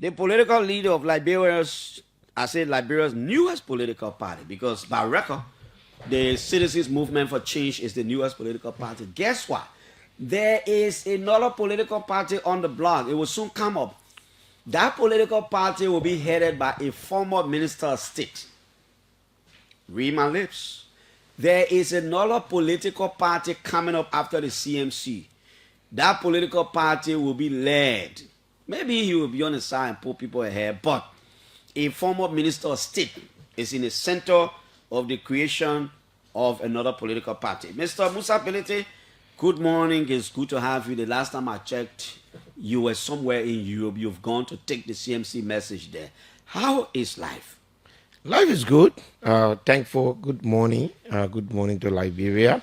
the political leader of Liberia's, I say Liberia's newest political party, because by record, the Citizens Movement for Change is the newest political party. Guess what? There is another political party on the block. It will soon come up. That political party will be headed by a former minister of state. Read my lips. There is another political party coming up after the CMC. That political party will be led. Maybe he will be on the side and pull people ahead, but a former minister of state is in the center of the creation of another political party. Mr. Musa Bility, good morning. It's good to have you. The last time I checked, you were somewhere in Europe. You've gone to take the CMC message there. How is life? Life is good. Thankful. Good morning. Good morning to Liberia.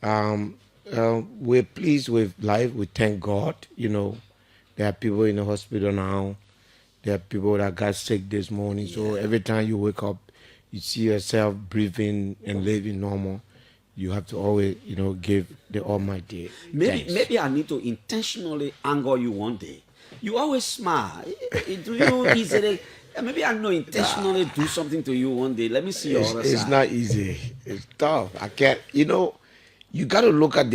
We're pleased with life. We thank God. There are people in the hospital now. There are people that got sick this morning. So every time you wake up, you see yourself breathing and living normal. You have to always, give the Almighty thanks. Maybe I need to intentionally anger you one day. You always smile. Do you easily? Maybe I know intentionally do something to you one day. Let me see your other side. It's not easy. It's tough. I can't. You got to look at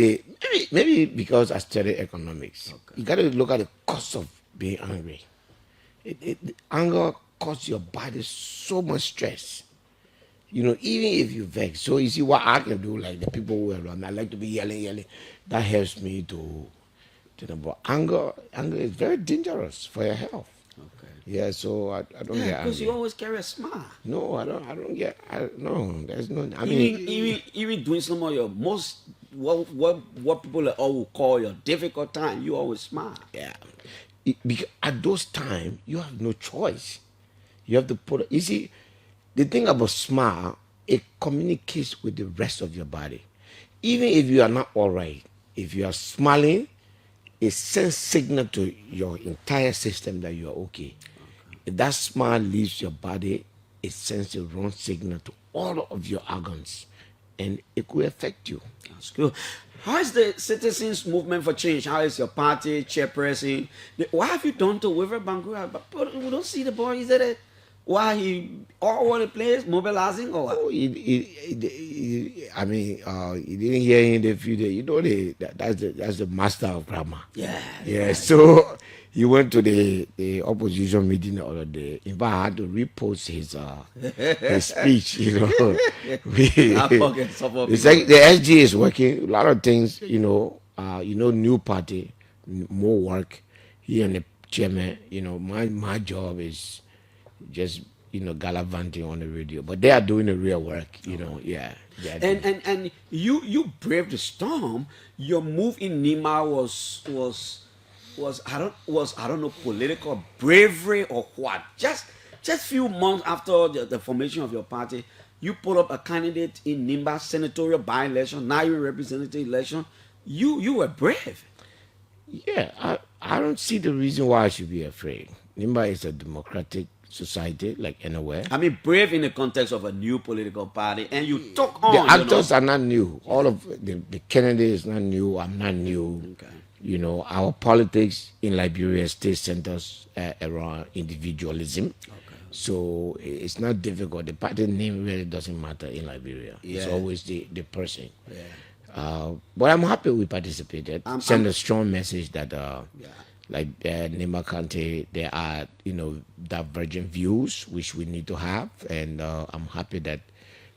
maybe because I studied economics. Okay. You got to look at the cost of being angry. Anger causes your body so much stress. Even if you vex. So you see what I can do, like the people who are around me, I like to be yelling. That helps me to but anger is very dangerous for your health. Okay. Yeah, so I don't get angry. Because you always carry a smile. No, I don't get. No, there's no. Even doing some of your most what people will call your difficult time, you always smile. Yeah, because at those times you have no choice. You have to put. You see, the thing about smile, it communicates with the rest of your body. Even if you are not all right, if you are smiling, it sends signal to your entire system that you are okay. If that smile leaves your body, it sends the wrong signal to all of your organs, and it could affect you. That's good. How is the Citizens Movement for Change? How is your party chairperson? What have you done to Weaver Bangura? But we don't see the boy. Is that why he all over the place mobilizing or what? Oh, he didn't hear in the video. That's the master of grammar. Yeah. So he went to the opposition meeting the other day. In fact, I had to repost his speech. It's like the SG is working. A lot of things. New party, more work. He and the chairman. My job is just gallivanting on the radio, but they are doing the real work. Yeah. And you braved the storm. Your move in Nima was I don't know, political bravery or what. Just few months after the formation of your party, you put up a candidate in Nimba senatorial by-election. Now you're representative election. You were brave. Yeah, I don't see the reason why I should be afraid. Nimba is a democratic society like anywhere. I mean, brave in the context of a new political party, and you took on. The actors are not new. All of the Kennedy is not new. I'm not new. Okay. Our politics in Liberia still centers around individualism. Okay. So it's not difficult. The party name really doesn't matter in Liberia. Yeah. It's always the person. Yeah. But I'm happy we participated. Send a strong message that like Nima County, there are divergent views which we need to have, and I'm happy that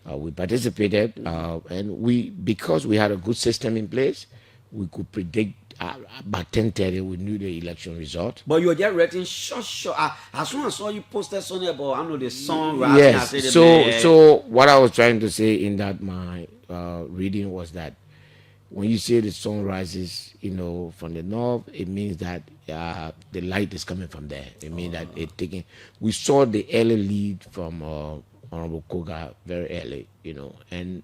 we participated, and because we had a good system in place, we could predict by 10:30 we knew the election result. But you were just writing short. As soon as I saw you posted something about the song. Yes. So what I was trying to say in that my reading was that when you say the sun rises, from the north, it means that the light is coming from there. It means that it's taking. We saw the early lead from Honorable Koga very early, and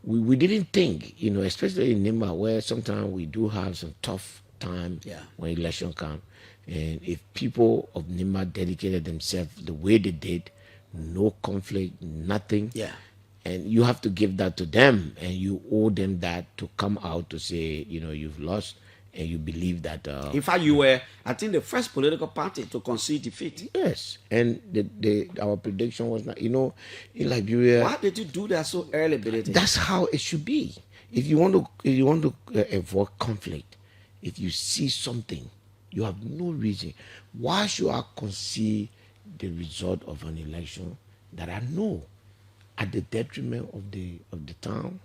we didn't think, especially in Nimba, where sometimes we do have some tough time when election comes. And if people of Nimba dedicated themselves the way they did, no conflict, nothing. Yeah. And you have to give that to them, and you owe them that to come out to say, you've lost, and you believe that. In fact, you were, I think, the first political party to concede defeat. Yes, and our prediction was not. In Liberia. Why did you do that so early, Bility? That's how it should be. If you want to avoid conflict, if you see something, you have no reason. Why should I concede the result of an election that I know at the detriment of the town?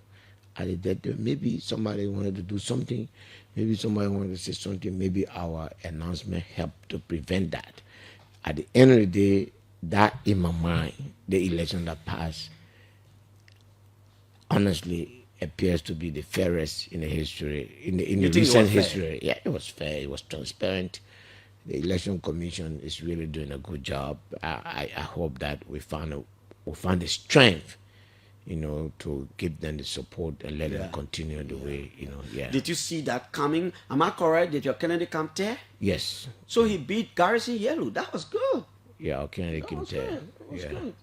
At the detriment, maybe somebody wanted to do something, maybe somebody wanted to say something, maybe our announcement helped to prevent that. At the end of the day, that in my mind, the election that passed, honestly, appears to be the fairest in the history, in the recent history. Yeah, it was fair. It was transparent. The election commission is really doing a good job. I hope that we find the strength, to give them the support and let them continue the way, Yeah. Did you see that coming? Am I correct? Did your Kennedy come there? Yes. So he beat Garrison Yellow. That was good. Yeah, our Kennedy came there. Good.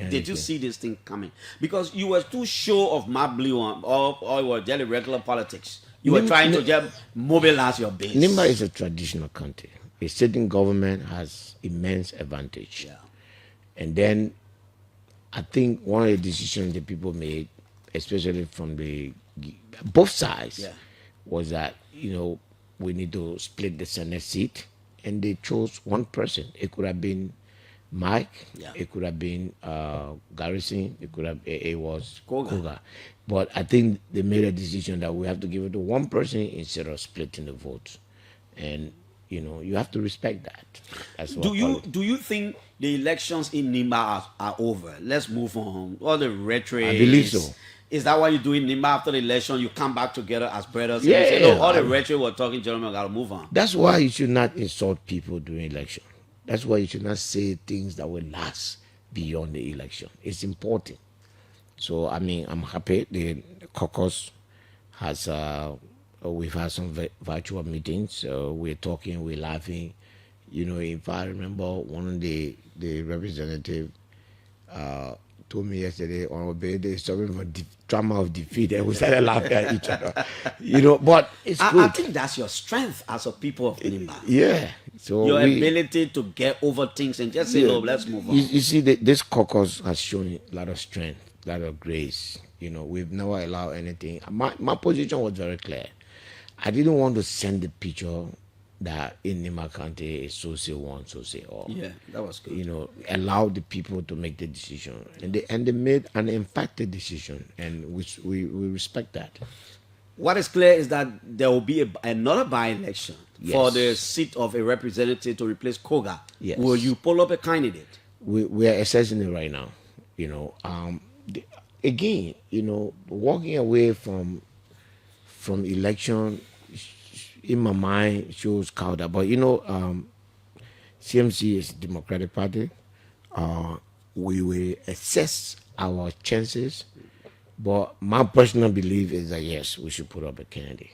Did you see this thing coming? Because you were too sure of my blue or you were just regular politics. You were trying to just mobilize your base. Nimba is a traditional country. A sitting government has immense advantage. Yeah. And then I think one of the decisions that people made, especially from both sides, was that, we need to split the Senate seat. And they chose one person. It could have been Mike. Yeah. It could have been Garrison. It was Koga. Koga. But I think they made a decision that we have to give it to one person instead of splitting the votes. And you have to respect that. That's what do you think the elections in Nimba are over? Let's move on. All the rhetoric. I believe so. Is that why you do in Nimba after the election? You come back together as brothers. Yeah. And say, all the rhetoric we're talking, gentlemen, gotta move on. That's why you should not insult people during election. That's why you should not say things that will last beyond the election. It's important. So I'm happy the caucus has. We've had some virtual meetings. We're talking, we're laughing. If I remember, one of the representative told me yesterday on our birthday something about trauma of defeat, and we started laughing at each other. But it's good. I think that's your strength as a people of Nimba. Yeah. So your ability to get over things and just say, no, let's move on. You see, this caucus has shown a lot of strength, a lot of grace. We've never allowed anything. My position was very clear. I didn't want to send the picture that in Nimba County is so say one, so say all. Yeah, that was good. Allow the people to make the decision, and they made an emphatic decision, and which we respect that. What is clear is that there will be another by-election for the seat of a representative to replace Koga. Yes. Will you pull up a candidate? We are assessing it right now. Again, walking away from election in my mind shows cowardice. But CMC is a Democratic Party. We will assess our chances. But my personal belief is that yes, we should put up a candidate.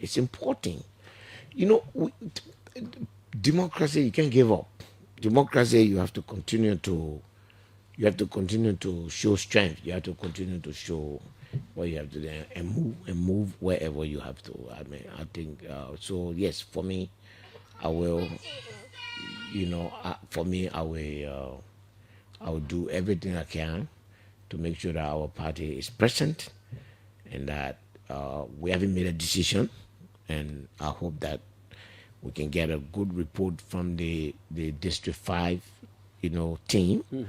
It's important. Democracy, you can't give up. Democracy, you have to continue to show strength. You have to continue to show what you have to do and move wherever you have to. I think so. Yes, for me, I will. I will do everything I can to make sure that our party is present and that we haven't made a decision. And I hope that we can get a good report from the District 5, team. Mm-hmm.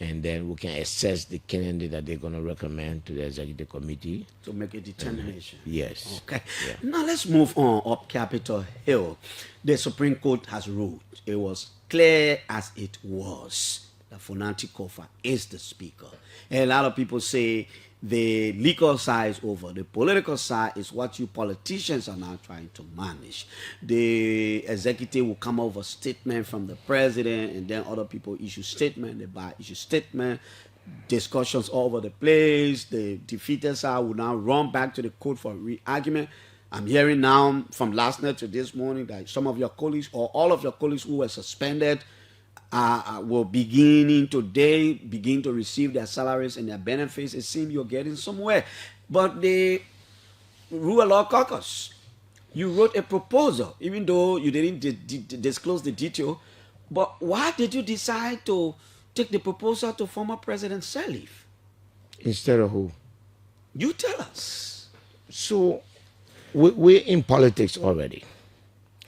And then we can assess the candidate that they're going to recommend to the executive committee. To make a determination. Yes. Okay. Yeah. Now let's move on up Capitol Hill. The Supreme Court has ruled. It was clear as it was that Fonati Koffa is the speaker. And a lot of people say the legal side is over. The political side is what you politicians are now trying to manage. The executive will come over a statement from the president, and then other people issue statement. The bar issue statement. Discussions all over the place. The defeated side will now run back to the court for re-argument. I'm hearing now from last night to this morning that some of your colleagues or all of your colleagues who were suspended will begin to receive their salaries and their benefits. It seems you're getting somewhere. But the rule of law caucus you wrote a proposal, even though you didn't disclose the detail. But why did you decide to take the proposal to former President Sirleaf? Instead of who? You tell us. So we're in politics already.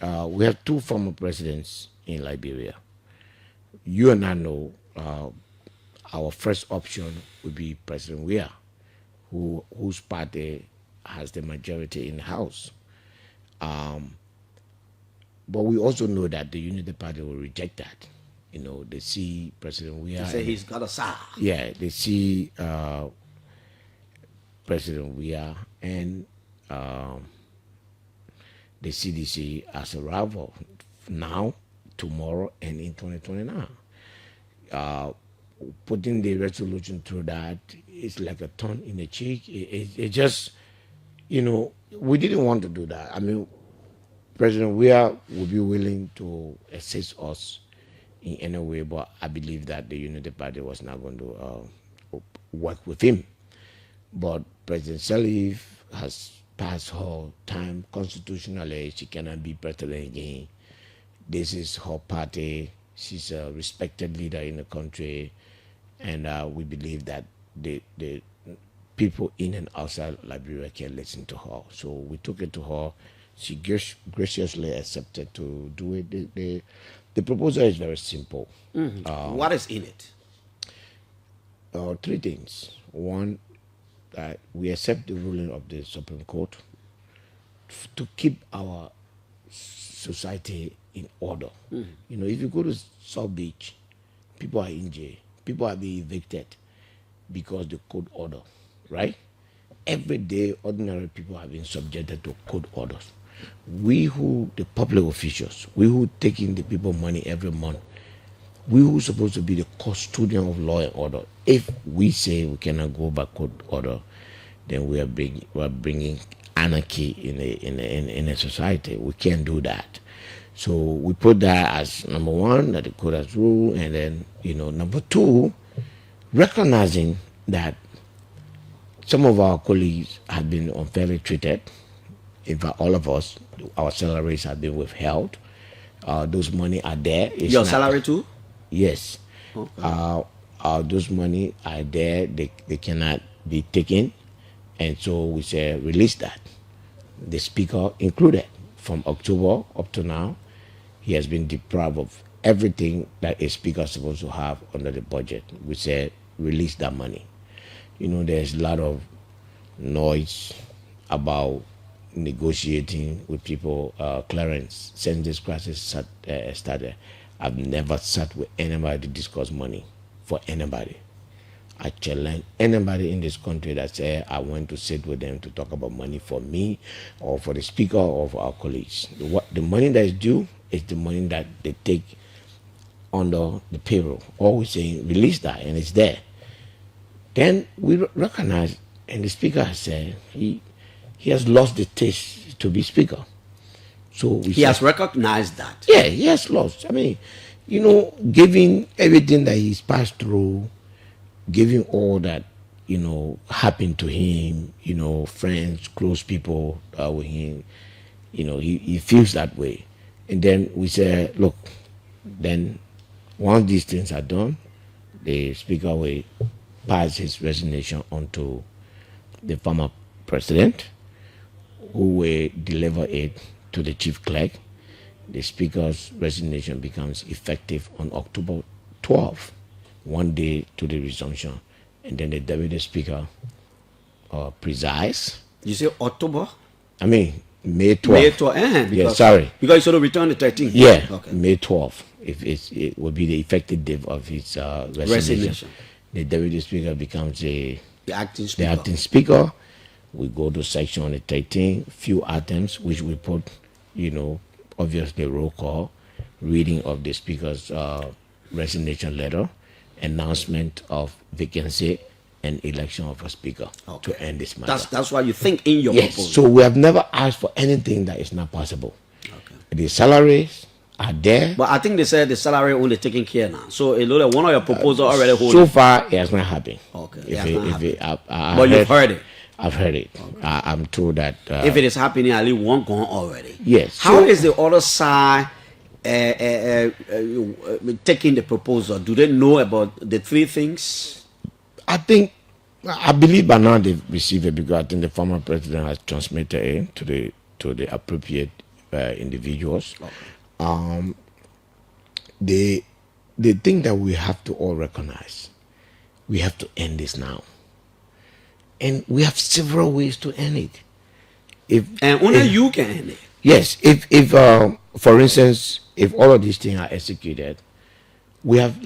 We have two former presidents in Liberia. You and I know our first option would be President Weah, whose party has the majority in the House. But we also know that the Unity Party will reject that. You know, they see President Weah. They say he's got a side. Yeah, they see President Weah and the CDC as a rival now, tomorrow, and in 2029. Putting the resolution through that is like a thorn in the cheek. It just, you know, we didn't want to do that. I mean, President Weah would be willing to assist us in any way, but I believe that the Unity Party was not going to work with him. But President Sirleaf has passed her time constitutionally. She cannot be president again. This is her party. She's a respected leader in the country, and we believe that the people in and outside Liberia can listen to her. So we took it to her. She graciously accepted to do it. The proposal is very simple. What is in it? Three things. One, we accept the ruling of the Supreme Court to keep our society in order. You know, if you go to South Beach, people are in jail. People are being evicted because the court order, right? Every day, ordinary people are being subjected to court orders. We who, the public officials, we who taking the people money every month, we who supposed to be the custodian of law and order, if we say we cannot go by court order, then we are bringing anarchy in a society. We can't do that. So we put that as number one, that the court has ruled, and then, you know, number two, recognizing that some of our colleagues have been unfairly treated. In fact, all of us, our salaries have been withheld. Those money are there. It's Your not, salary too? Yes. Okay. Those money are there. They cannot be taken. And so we say release that. The speaker included. From October up to now, he has been deprived of everything that a speaker is supposed to have under the budget. We say release that money. You know, there's a lot of noise about negotiating with people. Clarence, since this crisis started, I've never sat with anybody to discuss money for anybody. I challenge anybody in this country that say I want to sit with them to talk about money for me or for the speaker or for our colleagues. The money that is due is the money that they take under the payroll. Always saying release that, and it's there. Then we recognize, and the speaker has said he has lost the taste to be speaker. So he has recognized that. Yeah, he has lost. I mean, you know, giving everything that he's passed through, giving all that, you know, happened to him, you know, friends, close people with him, you know, he feels that way. And then we say, look, then once these things are done, the speaker will pass his resignation onto the former president, who will deliver it to the chief clerk. The speaker's resignation becomes effective on October 12th. One day to the resumption, and then the deputy speaker presides. You say October? I mean May 12th. May 12th. Yeah, sorry. Because it's going to return the 13th. Yeah, okay. May 12th. It will be the effective date of his resignation. The deputy speaker becomes the acting speaker. We go to section on the 13th, few items which we put, you know, obviously roll call, reading of the speaker's resignation letter, announcement of vacancy, and election of a speaker to end this matter. That's why you think in your proposal. So we have never asked for anything that is not possible. Okay. The salaries are there. But I think they said the salary only taken care now. So one of your proposals already holding. So far, it has not happened. Okay. But you've heard it. I've heard it. I'm told that If it is happening, at least one gone already. yes. How So- is the other side taking the proposal? Do they know about the three things? I believe by now they've received it because I think the former president has transmitted it to the appropriate individuals. The thing that we have to all recognize, we have to end this now, and we have several ways to end it. And only you can end it. Yes, if for instance, if all of these things are executed, we have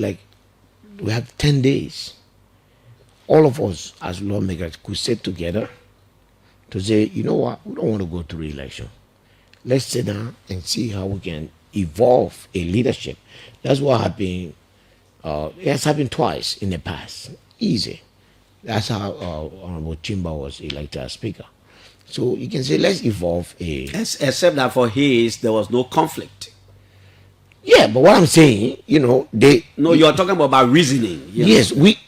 10 days. All of us as lawmakers could sit together to say, you know what, we don't want to go to re-election. Let's sit down and see how we can evolve a leadership. That's what happened. It has happened twice in the past. Easy. That's how Honorable Chimba was elected as Speaker. So you can say, let's evolve a. Except that for his, there was no conflict. Yeah, but what I'm saying, they. No, you're talking about reasoning. Yes, we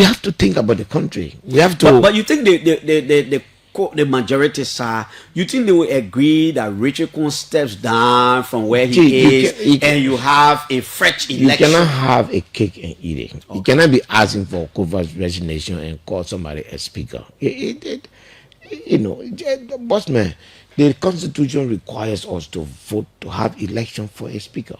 have to think about the country. We have to. But you think the majority side, you think they will agree that Richard Kun steps down from where he is, and you have a fresh election? You cannot have a cake and eat it. Okay. You cannot be asking for Koffa's resignation and call somebody a speaker. Boss man, the Constitution requires us to vote to have election for a speaker.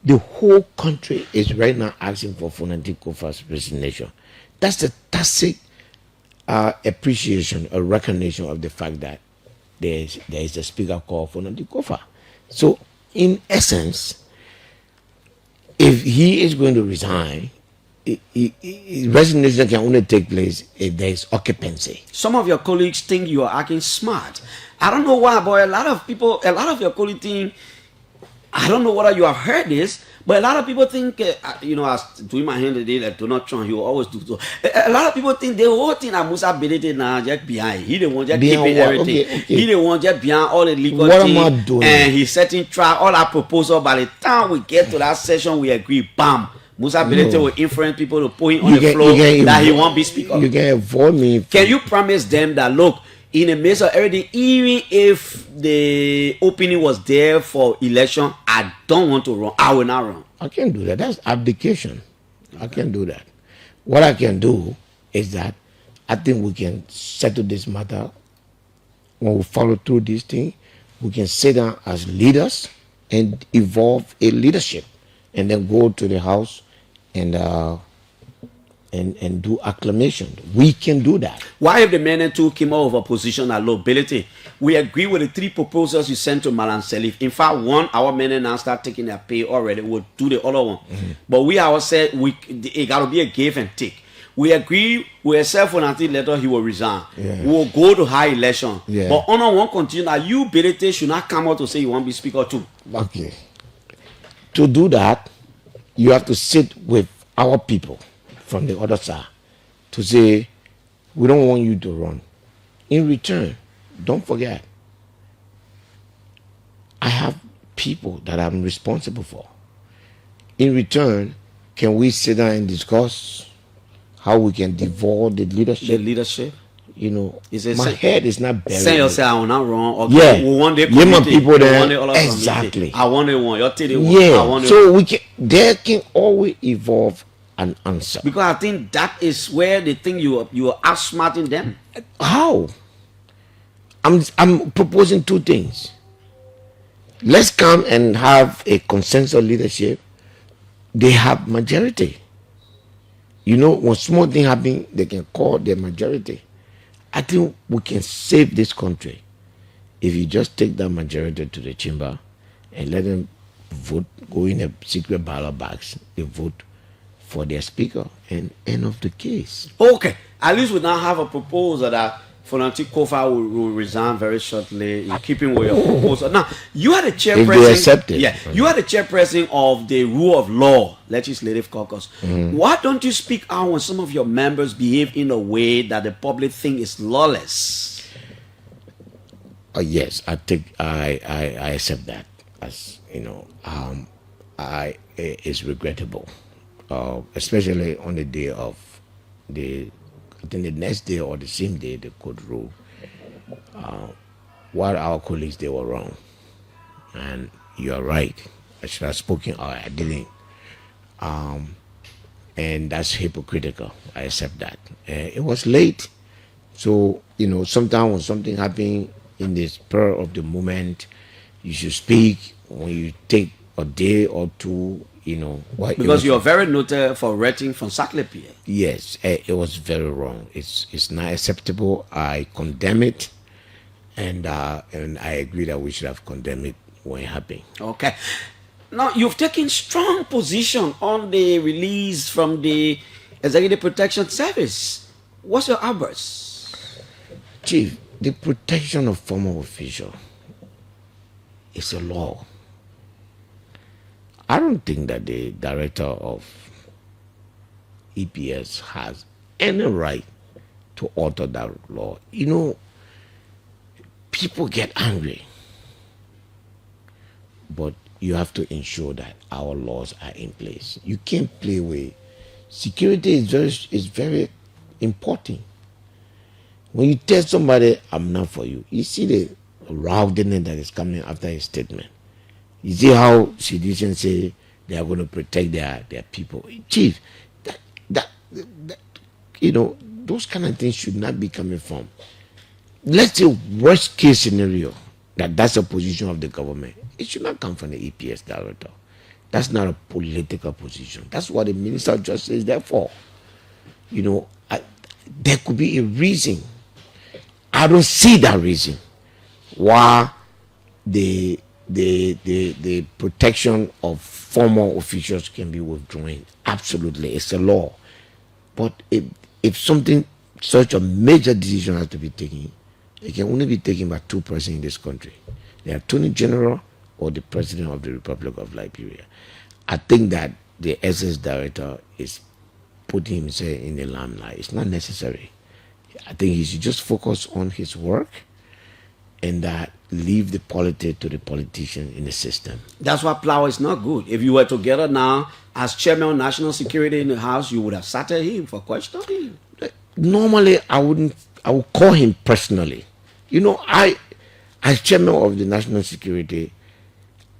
The whole country is right now asking for Fonati Koffa's resignation. That's the tacit appreciation or recognition of the fact that there is a speaker called Fonati Koffa. So, in essence, if he is going to resign, resignation can only take place if there is occupancy. Some of your colleagues think you are acting smart. I don't know why, but a lot of your colleagues think, I don't know whether you have heard this, but a lot of people think, as doing my hand today, like Donald Trump, he will always do so. A lot of people think the whole thing that Musa Bility now just behind. He the one just keeping everything. Okay. He the one just behind all the legal things. What am I doing? And he's setting trap, all our proposal. By the time we get to that session, we agree, bam. Musa Bility will influence people to put him on the floor that he won't be speaker. You can avoid me. Can you promise them that, look, in the midst of everything, even if the opening was there for election, I don't want to run. I will not run. I can't do that. That's abdication. Okay. I can't do that. What I can do is that I think we can settle this matter. When we follow through this thing, we can sit down as leaders and evolve a leadership, and then go to the House and do acclamation. We can do that. Why if the men too came out of a position at liability? We agree with the three proposals you sent to Malam Salif. In fact, one, our men now start taking their pay already. We'll do the other one. Mm-hmm. But we ourselves, it got to be a give and take. We agree with self Fonati letter, he will resign. Yeah. We will go to high election. Yeah. But honor one continue that you, Bility, should not come out to say you want to be speaker too. Okay. To do that, you have to sit with our people from the other side to say, we don't want you to run. In return, don't forget, I have people that I'm responsible for. In return, can we sit down and discuss how we can devolve the leadership? The leadership? My head is not buried. Say yourself, I will not run. Okay. Yeah. We want the community. People there. Exactly. I want one. You're telling one. Yeah. So there can always evolve an answer. Because I think that is where they think you are outsmarting them. How? I'm proposing two things. Let's come and have a consensus leadership. They have majority. When small thing happen, they can call their majority. I think we can save this country if you just take that majority to the chamber and let them vote, go in a secret ballot box, they vote for their speaker, and end of the case. Okay, at least we now have a proposal that Fonati Koffa will resign very shortly in keeping with your proposal. Now, you are the chairperson. If they accept it. Yeah, you are the chairperson of the Rule of Law Legislative Caucus. Mm-hmm. Why don't you speak out when some of your members behave in a way that the public think is lawless? Yes, I accept that. As it's regrettable, especially on the day of the I think the next day or the same day, the court ruled while our colleagues, they were wrong. And you are right. I should have spoken or I didn't. And that's hypocritical. I accept that. It was late. So, sometimes when something happens in the spur of the moment, you should speak. When you take a day or two, Because you're very noted for writing from Saclipia. Yes, it was very wrong. It's not acceptable. I condemn it, and I agree that we should have condemned it when it happened. Okay. Now, you've taken strong position on the release from the Executive Protection Service. What's your outburst? Chief, the protection of former officials is a law. I don't think that the director of EPS has any right to alter that law. People get angry, but you have to ensure that our laws are in place. You can't play with security. Is very important. When you tell somebody, "I'm not for you," you see the rowdiness that is coming after his statement. You see how citizens say they are going to protect their people. Chief, that those kind of things should not be coming from. Let's say worst case scenario that's a position of the government. It should not come from the EPS director. That's not a political position. That's what the Minister of Justice is there for. There could be a reason. I don't see that reason why the protection of former officials can be withdrawn. Absolutely, it's a law. But if something, such a major decision has to be taken, it can only be taken by two persons in this country: the Attorney General or the President of the Republic of Liberia. I think that the SS director is putting himself in the limelight. It's not necessary. I think he should just focus on his work and leave the politics to the politicians in the system. That's why Plow is not good. If you were together now as chairman of national security in the House, you would have sat at him for questioning. Normally, I would call him personally. As chairman of the national security,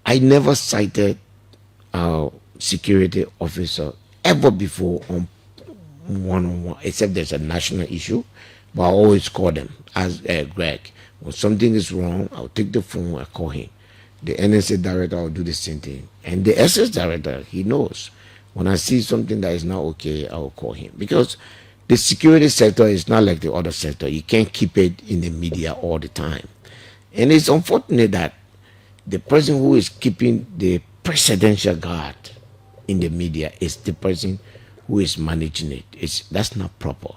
I never cited a security officer ever before on one-on-one, except there's a national issue. But I always call them as Greg. When something is wrong, I'll take the phone, I call him. The NSA director will do the same thing. And the SS director, he knows. When I see something that is not okay, I will call him. Because the security sector is not like the other sector. You can't keep it in the media all the time. And it's unfortunate that the person who is keeping the presidential guard in the media is the person who is managing it. That's not proper.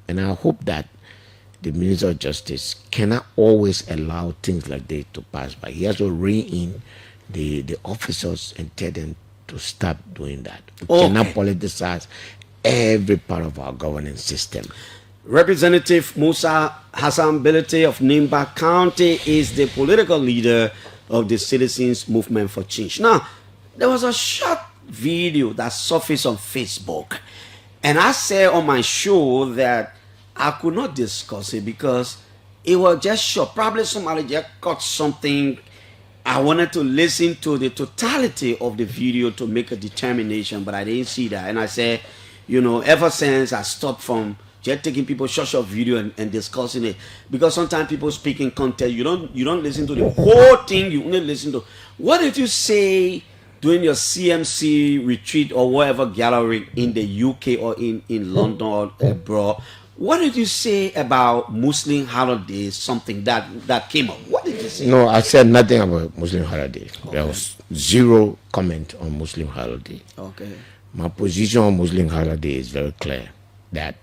And I hope that the Minister of Justice cannot always allow things like this to pass by. He has to rein in the officers and tell them to stop doing that. We cannot politicize every part of our governance system. Representative Musa Bility of Nimba County is the political leader of the Citizens Movement for Change. Now, there was a short video that surfaced on Facebook, and I said on my show that I could not discuss it because it was just short. Probably somebody just got something. I wanted to listen to the totality of the video to make a determination, but I didn't see that. And I said, ever since I stopped from just taking people short video and discussing it, because sometimes people speak in context. You don't listen to the whole thing. You only listen to what did you say during your CMC retreat or whatever gathering in the UK or in London or abroad. What did you say about Muslim holidays? Something that came up. What did you say? No, I said nothing about Muslim holiday. Okay. There was zero comment on Muslim holiday. Okay. My position on Muslim holiday is very clear. That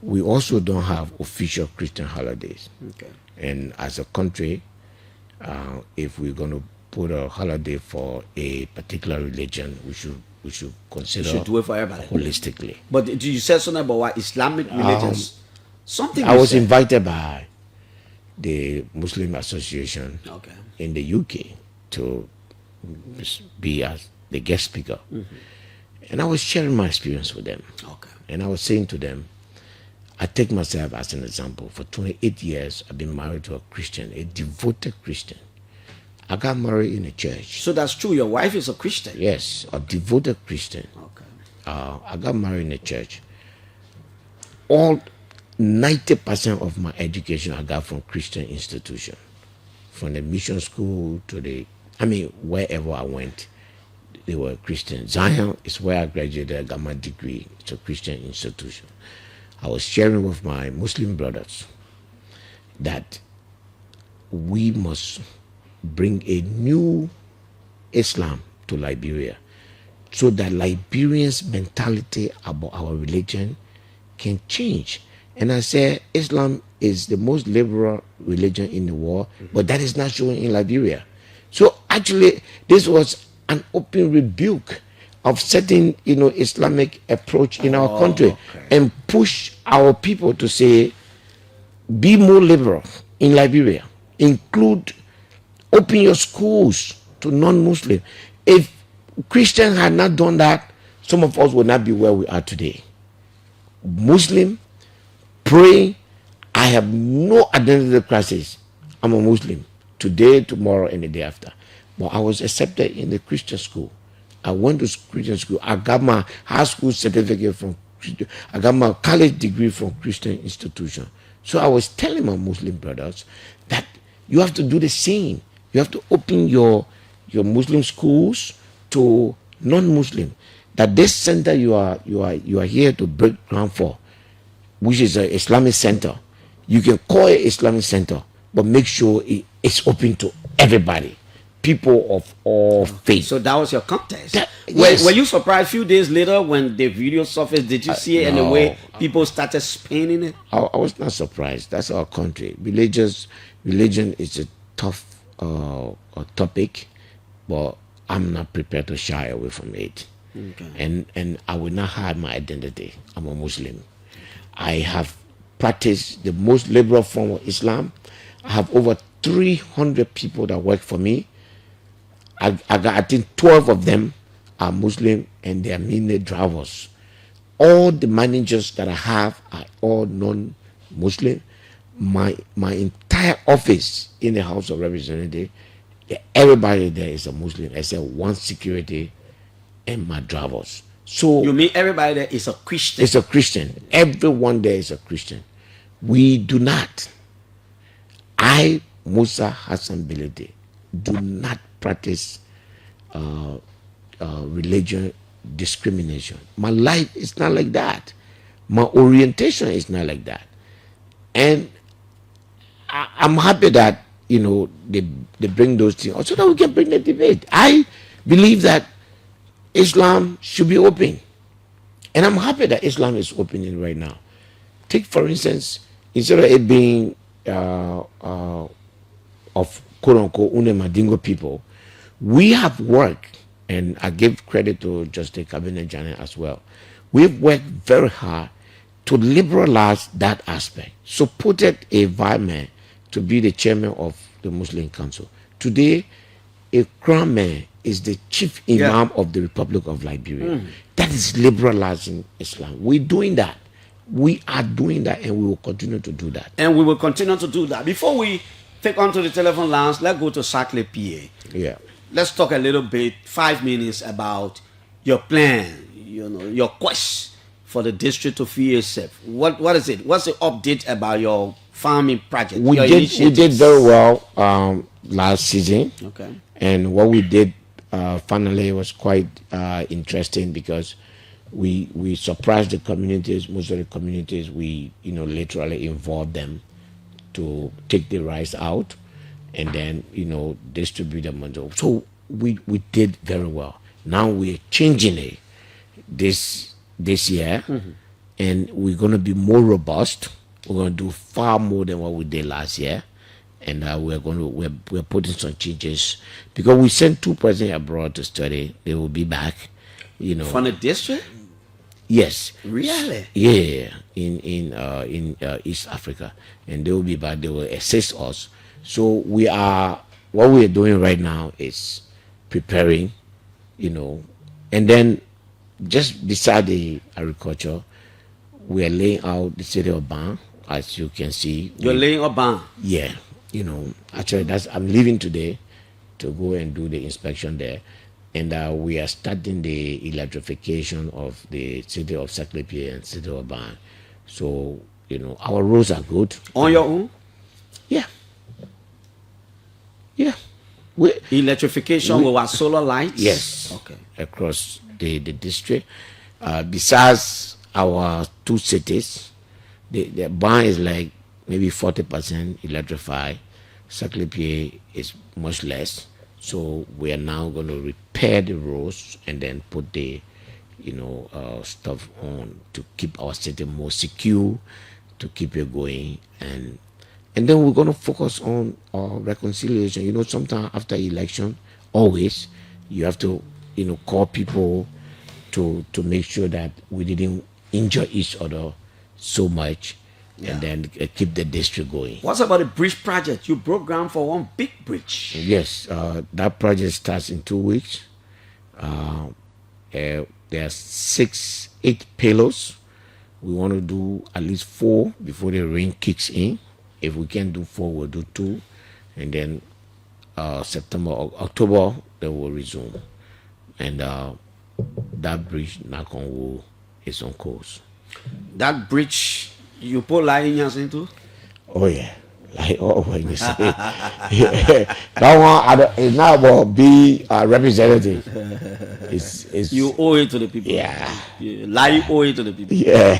we also don't have official Christian holidays. Okay. And as a country, if we're going to put a holiday for a particular religion, we should consider you should do it for everybody holistically. But did you say something about what Islamic religions? Something I was invited by the Muslim Association in the UK to be as the guest speaker. And I was sharing my experience with them. Okay. And I was saying to them, I take myself as an example. For 28 years, I've been married to a Christian, a devoted Christian. I got married in a church. So that's true. Your wife is a Christian. Yes, a devoted Christian. Okay. I got married in a church. All 90% of my education I got from Christian institution, from the mission school to wherever I went, they were Christian. Zion is where I graduated. I got my degree. It's a Christian institution. I was sharing with my Muslim brothers that we must bring a new Islam to Liberia so that Liberians' mentality about our religion can change. And I said, Islam is the most liberal religion in the world, but that is not showing in Liberia. So actually, this was an open rebuke of certain, Islamic approach in our country, and push our people to say, be more liberal in Liberia. Open your schools to non-Muslim. If Christians had not done that, some of us would not be where we are today. Muslim, pray. I have no identity crisis. I'm a Muslim today, tomorrow, and the day after. But I was accepted in the Christian school. I went to Christian school. I got my high school certificate from Christian. I got my college degree from Christian institution. So I was telling my Muslim brothers that you have to do the same. You have to open your Muslim schools to non-Muslim. That this center you are here to break ground for, which is an Islamic center, you can call it Islamic center, but make sure it's open to everybody, people of all faiths. So that was your contest. Yes. Were you surprised a few days later when the video surfaced? Did you see it in the way people started spinning it? I was not surprised. That's our country. Religion is a tough topic, but I'm not prepared to shy away from it. Okay. And I will not hide my identity. I'm a Muslim. I have practiced the most liberal form of Islam. I have over 300 people that work for me. I think 12 of them are Muslim, and they are mainly drivers. All the managers that I have are all non-Muslim. My entire office in the House of Representatives, everybody there is a Muslim except one security and my drivers. So you mean everybody there is a Christian? It's a Christian. Everyone there is a Christian. We do not. I, Musa Bility, do not practice religion discrimination. My life is not like that. My orientation is not like that. And I'm happy that they bring those things so that we can bring the debate. I believe that Islam should be open, and I'm happy that Islam is opening right now. Take for instance, instead of it being of quote unquote Unemadingo people, we have worked, and I give credit to Justice Cabinet Janet as well. We've worked very hard to liberalize that aspect. Supported a white man to be the chairman of the Muslim Council. Today, a crown man is the chief imam of the Republic of Liberia. That is liberalizing Islam. We're doing that. We are doing that, and we will continue to do that. And we will continue to do that. Before we take on to the telephone lines, let's go to Saclay, PA. Yeah. Let's talk a little bit, 5 minutes, about your plan, your quest for the district to feed itself. What is it? What's the update about your farming project? We did very well last season. Okay. And what we did finally was quite interesting, because we surprised the communities. Most of the communities, we literally involved them to take the rice out and then distribute them. So we did very well. Now we're changing it this year, and we're going to be more robust. We're going to do far more than what we did last year, and we're putting some changes, because we sent 2 presidents abroad to study. They will be back, from the district. Yes. Really? Yeah, in East Africa, and they will be back. They will assist us. So what we are doing right now is preparing, and then just beside the agriculture, we are laying out the city of Ban, as you can see. You're laying up Ban? Yeah, actually, I'm leaving today to go and do the inspection there. And we are starting the electrification of the city of Saklepie and city of Ban. So, our roads are good. On your own? Yeah. Yeah. Electrification with our solar lights? Yes. Okay. Across the district. Besides our two cities, the Ban is like maybe 40% electrified. Saklepie is much less. So we are now going to repair the roads and then put the, stuff on to keep our city more secure, to keep it going, and then we're going to focus on reconciliation. Sometimes after election, always you have to, call people to make sure that we didn't injure each other so much. Yeah. And then keep the district going. What's about the bridge project? You broke ground for one big bridge. Yes, that project starts in 2 weeks. There are 8 payloads. We want to do at least 4 before the rain kicks in. If we can't do 4, we'll do 2. And then October, they will resume. And that bridge, knock on wood, is on course. That bridge, you put lions into? Oh yeah, like when you say yeah. That one is not about be a representative. It's you owe it to the people. Yeah, you owe it to the people. Yeah.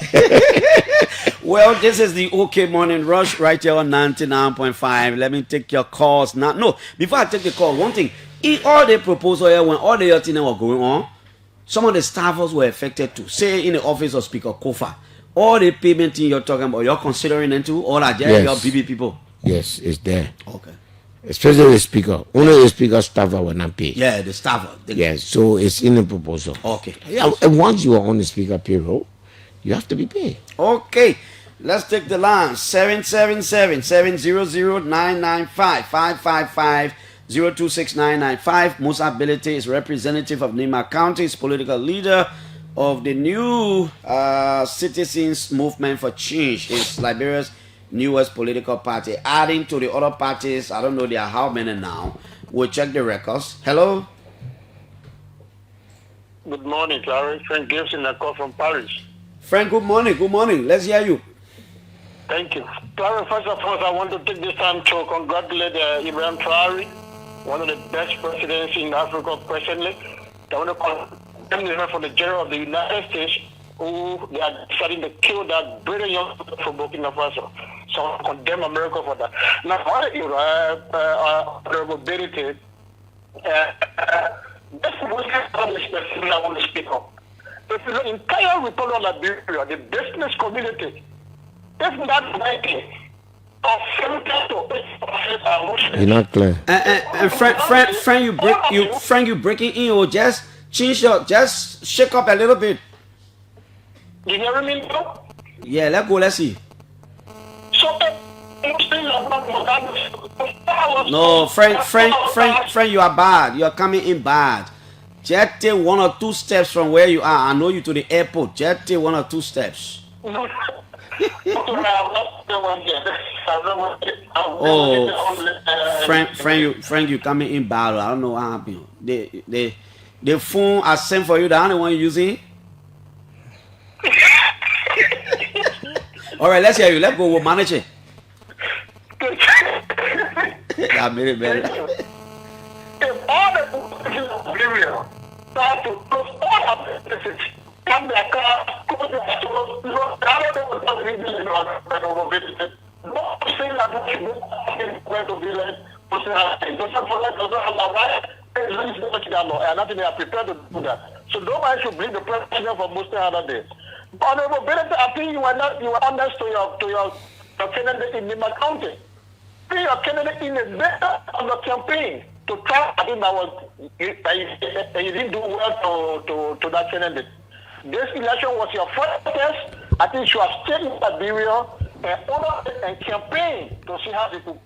Well, this is the OK Morning Rush right here on 99.5. Let me take your calls now. No, before I take the call, one thing: in all the proposal here, when all the other things were going on, some of the staffers were affected too. Say in the office of Speaker Koffa. All the payment thing you're talking about, you're considering into all that your BB people. Yes, it's there. Okay. Especially the speaker. Only the speaker staffer will not pay. Yeah, the staffer. Yes, so it's in the proposal. Okay. Yeah, and once you are on the speaker payroll, you have to be paid. Okay. Let's take the line. 777-700-995-555-026-995. Musa Bility is representative of Nima County, is political leader of the new Citizens Movement for Change. It's Liberia's newest political party, adding to the other parties. I don't know there are how many now. We'll check the records. Hello. Good morning, Clarence. Frank Gibson, I call from Paris. Frank, good morning. Good morning. Let's hear you. Thank you. Clarence, first of all, I want to take this time to congratulate Ibrahim Traore, one of the best presidents in Africa presently. I want to condemn from the General of the United States, who they are starting to kill that brilliant young man from Burkina Faso. So I condemn America for that. Now, Honorable Bility, this was the specific I want to speak of. If the entire Republic of Liberia, the business community, if not 90 or 70 to 80% are Muslims. You're not clear. Frank, you breaking in or just just shake up a little bit. You hear me now? Yeah, let's see. So, no, Frank, you are bad. You are coming in bad. Just take 1 or 2 steps from where you are. I know you to the airport. Just take 1 or 2 steps. Oh, Frank, you coming in bad. I don't know what happened. The phone I sent for you, the only one you're using. All right, let's hear you. Let's go. We'll manage it. I made it better. If all the people of Liberia start to close all of this, come back, go to the store, I don't know what I'm reading over visited. No, say that going to be like, and nothing they are prepared to do that. So nobody should blame the president for most other days. Honorable Bility, I think you are honest to your candidate in Nima County. Your candidate in the middle of the campaign to try. I think you didn't do well to that candidate. This election was your first test. I think you have stayed in Liberia and campaign to see how you could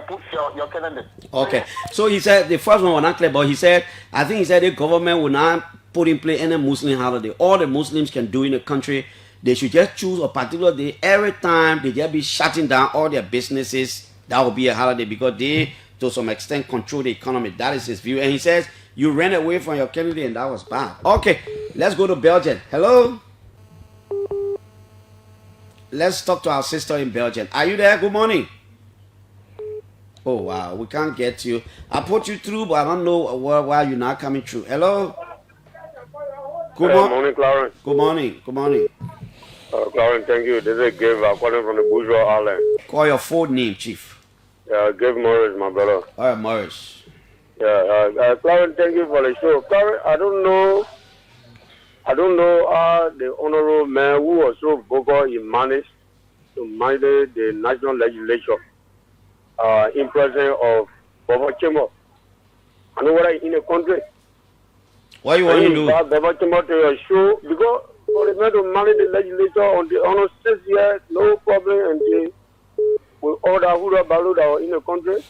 put your candidate. Okay. So he said the first one was not clear, but he said the government will not put in place any Muslim holiday. All the Muslims can do in the country they should just choose a particular day. Every time they just be shutting down all their businesses, that will be a holiday because they, to some extent, control the economy. That is his view. And he says, you ran away from your candidate and that was bad. Okay, let's go to Belgium. Hello? Let's talk to our sister in Belgium. Are you there? Good morning. Oh, wow. We can't get you. I put you through, but I don't know why you're not coming through. Hello? Good morning, Clarence. Good morning. Good morning. Clarence, thank you. This is Gabe. I'm calling from the Bourgeois Island. Call your full name, Chief. Gabe Morris, my brother. All right, Morris. Clarence, thank you for the show. Clarence, I don't know the honorable man who was so vocal in managed to manage the national legislature in presence of Baba Chemo. I know what I in the country. What you want to do? Baba Chemo to your show because for the man to manage the legislature on the honor 6 years, no problem, and they will order Huda Baluda in the country.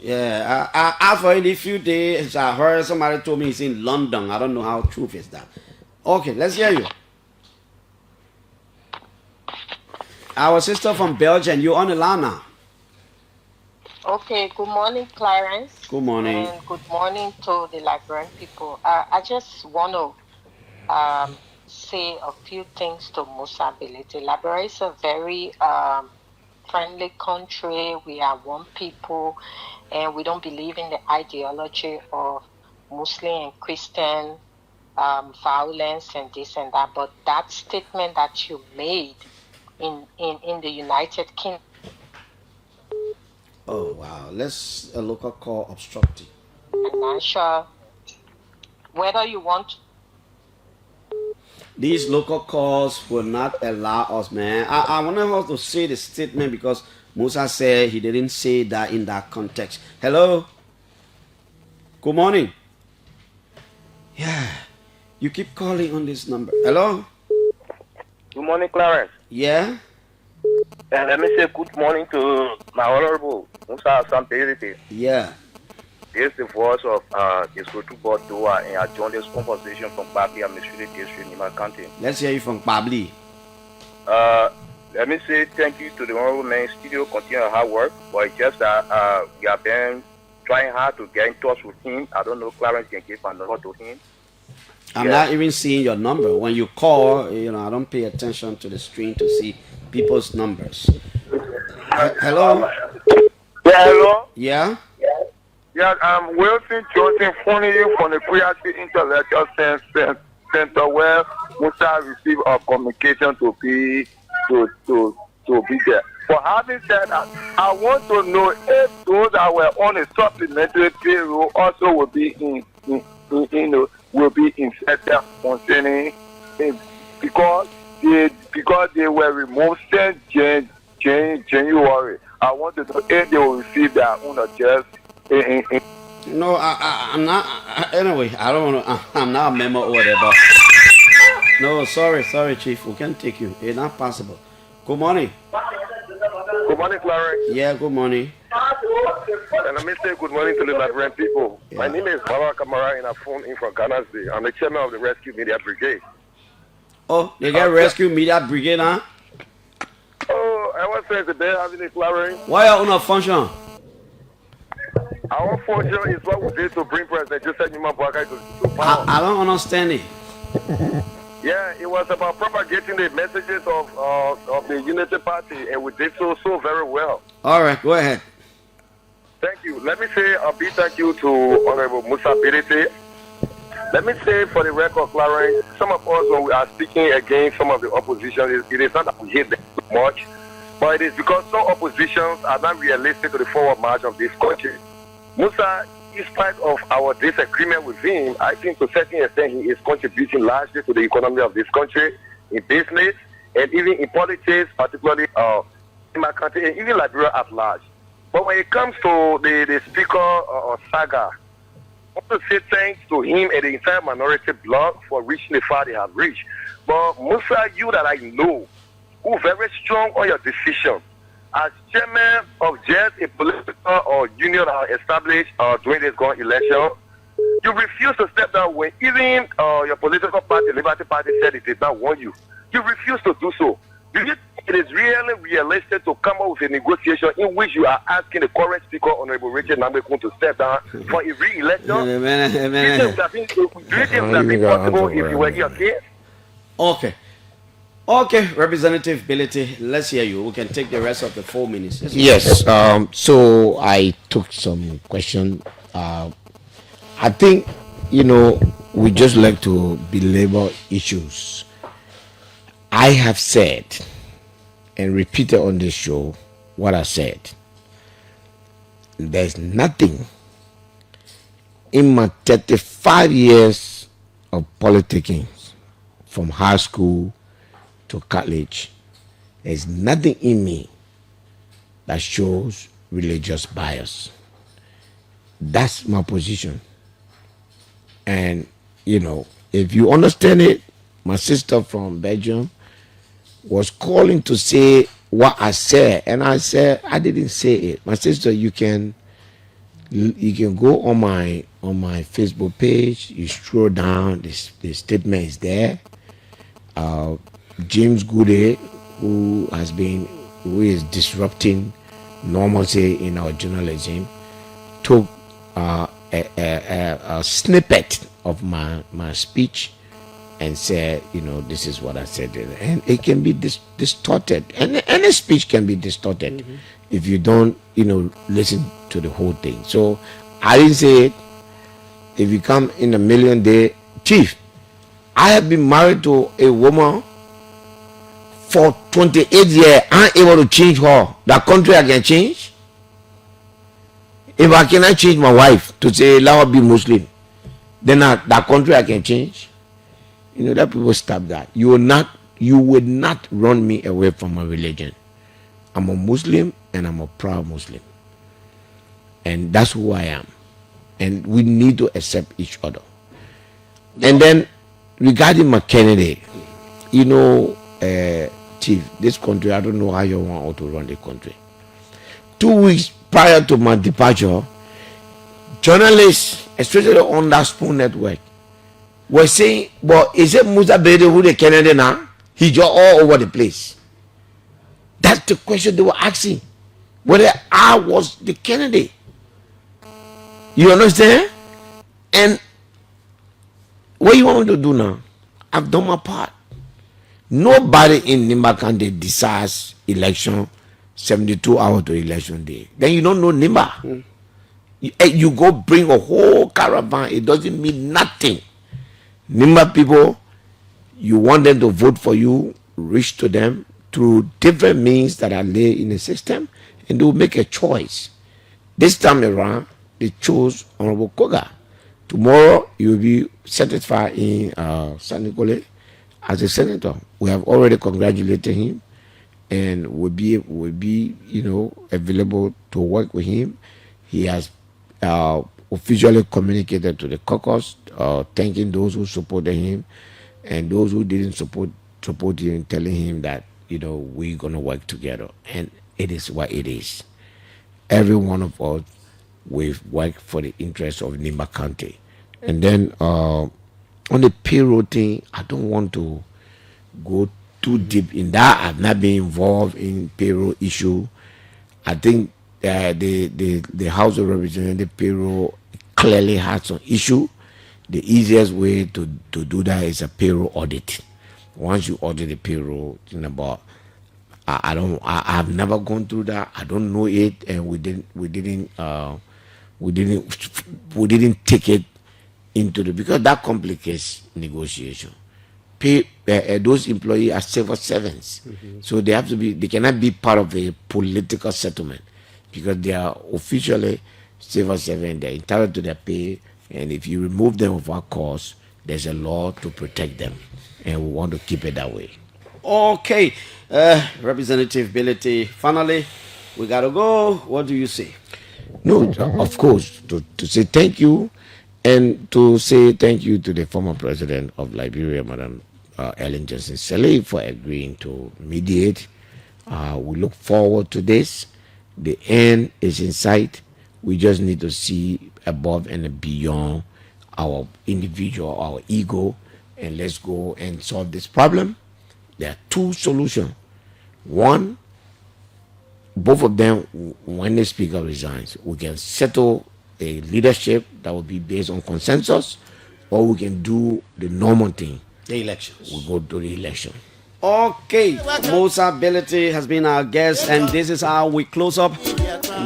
Yeah, I asked for it a few days. I heard somebody told me he's in London. I don't know how true is that. Okay, let's hear you. Our sister from Belgium, you're on the line now. Okay, good morning, Clarence. Good morning. And good morning to the Liberian people. I just want to say a few things to Musa Bility. Liberia is a very friendly country. We are one people, and we don't believe in the ideology of Muslim and Christian violence and this and that. But that statement that you made in the United Kingdom. Oh, wow. Let's a local call obstructing. I'm not sure whether you want. These local calls will not allow us, man. I want us to say the statement because Musa said he didn't say that in that context. Hello? Good morning. Yeah. You keep calling on this number. Hello? Good morning, Clarence. Yeah? And let me say good morning to my honorable Musa Bility. Yeah. This is the voice of his Board Doa, and I joined this conversation from Babli Administrative District in my county. Let's hear you from Babli. Let me say thank you to the honorable man. Studio continue hard work, but it's just that we have been trying hard to get in touch with him. I don't know if Clarence can give a number to him. I'm not even seeing your number. When you call, I don't pay attention to the screen to see people's numbers. Hello? Yeah, hello? Yeah? Yeah, I'm Wilson Johnson phoning you from the Creative Intellectual Center where Musa received a communication to be there. For having said that, I want to know if those that were on a supplementary payroll also will be infected concerning it because they were removed since January. I want to know if they will receive their own address. No, I'm not. Anyway, I don't want to. I'm not a member or whatever. No, sorry, Chief. We can't take you. It's not possible. Good morning. Good morning, Clarence. Yeah, good morning. And let me say good morning to the Liberian people. Yeah. My name is Baba Kamara, and I phone in from Ghana State. I'm the chairman of the Rescue Media Brigade. Oh, they get Rescue Media Brigade, huh? Oh, I was saying today, having a Clarence. Why are you on a function? Our function is what we did to bring President Joseph Nima Boakai to power. I don't understand it. Yeah, it was about propagating the messages of the Unity Party, and we did so very well. All right, go ahead. Thank you. Let me say a big thank you to Honorable Musa Bility. Let me say for the record, Clarence, some of us, when we are speaking against some of the opposition, it is not that we hate them too much, but it is because some oppositions are not realistic to the forward march of this country. Musa, in spite of our disagreement with him, I think to a certain extent he is contributing largely to the economy of this country, in business, and even in politics, particularly in my country, and even Liberia at large. But when it comes to the speaker saga, I want to say thanks to him and the entire minority bloc for reaching the far they have reached. But Musa, you that I know, who very strong on your decision, as chairman of just a political or union established during this election, You refuse to step down when even your political party, Liberty Party, said it did not want you. You refuse to do so. Do you think it is really realistic to come up with a negotiation in which you are asking the current speaker, Honorable Richard Namekun, to step down for a re-election? Do you think it would have been possible if you were here, okay? Okay, Representative Bility, let's hear you. We can take the rest of the 4 minutes. Yes. So I took some question. I think, we just like to belabor issues. I have said and repeated on this show what I said. There's nothing in my 35 years of politicking, from high school to college, there's nothing in me that shows religious bias. That's my position. And, if you understand it, my sister from Belgium was calling to say what I said, and I said I didn't say it. My sister, you can go on my Facebook page. You scroll down, the statement is there. James Goode, who is disrupting normalcy in our journalism, took a snippet of my speech and said, this is what I said, and it can be distorted, and any speech can be distorted if you don't, listen to the whole thing. So I didn't say it. If you come in a million day, Chief, I have been married to a woman for 28 years. I'm able to change her. That country I can change. If I cannot change my wife to say, let her be Muslim, then that country I can change. That people stop that. You would not run me away from my religion. I'm a Muslim and I'm a proud Muslim. And that's who I am. And we need to accept each other. And then regarding my candidate, Chief, this country, I don't know how you want to run the country. 2 weeks prior to my departure, journalists, especially on that Spoon Network, were saying, but is it Musa Bility who the candidate now? He's just all over the place. That's the question they were asking, whether I was the candidate. You understand? And what you want me to do now? I've done my part. Nobody in Nimba County decides election 72 hours to election day. Then you don't know Nimba. You go bring a whole caravan. It doesn't mean nothing. Nimba people, you want them to vote for you, reach to them through different means that are laid in the system, and they will make a choice. This time around, they chose Honorable Koga. Tomorrow, you will be certified in San Nicolas as a senator. We have already congratulated him, and will be available to work with him. He has officially communicated to the caucus, thanking those who supported him, and those who didn't support him, telling him that we're gonna work together. And it is what it is. Every one of us, we've worked for the interests of Nimba County. And then on the payroll thing, I don't want to go too deep in that. I've not been involved in payroll issue. I think the House of Representatives payroll clearly has some issue. The easiest way to do that is a payroll audit. Once you audit the payroll, I've never gone through that. I don't know it, and we didn't take it into because that complicates negotiation. Those employees are civil servants, so they cannot be part of a political settlement because they are officially civil servants. They're entitled to their pay, and if you remove them of our cause, there's a law to protect them, and we want to keep it that way. Okay, Representative Bility, finally, we gotta go. What do you say? No, of course, to say thank you, and to say thank you to the former president of Liberia, Madam Ellen Johnson Sirleaf, for agreeing to mediate. We look forward to this. The end is in sight. We just need to see above and beyond our individual, our ego, and let's go and solve this problem. There are two solutions. One, both of them, when the speaker resigns, we can settle a leadership that will be based on consensus, or we can do the normal thing. The elections. We go to the election. Okay, Musa Bility has been our guest, and this is how we close up.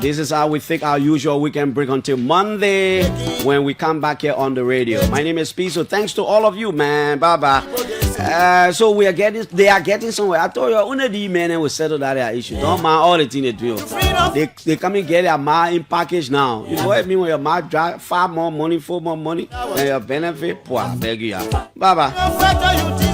This is how we take our usual weekend break until Monday when we come back here on the radio. My name is P. So thanks to all of you, man. Bye bye. So they are getting somewhere. I told you, only the men will settle that issue. Don't mind all the things they do. They come and get their ma in package now. You know what I mean? When your ma drive far more money, for more money, and your benefit, poor, beg you. Bye bye.